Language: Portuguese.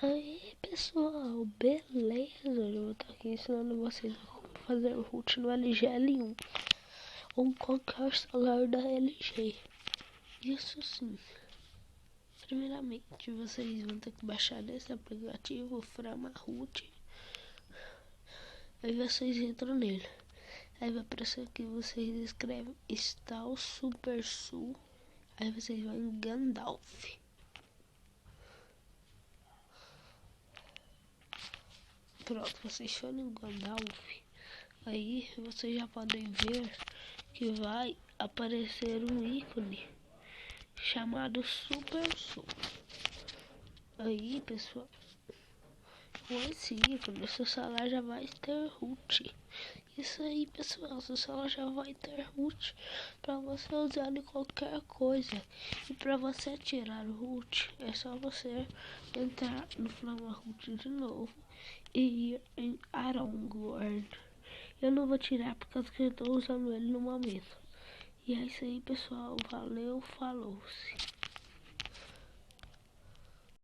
Aí pessoal, beleza? Eu vou estar aqui ensinando vocês a como fazer root no LG-L1 ou qualquer celular da LG. Isso sim. Primeiramente, vocês vão ter que baixar esse aplicativo, o Framaroot. Aí vocês entram nele. Aí vai aparecer que vocês escrevem Install Supersul. Aí vocês vão em Gandalf. Pronto, vocês foram em Gandalf. Aí vocês já podem ver que vai aparecer um ícone chamado Supersul. Aí pessoal, com esse ícone, seu celular já vai ter root. Isso aí pessoal, seu celular já vai ter root para você usar em qualquer coisa. E para você tirar o root, é só você entrar no Framaroot de novo e ir em Aragorn. Eu não vou tirar por causa que eu estou usando ele no momento. E é isso aí pessoal, valeu, falou-se.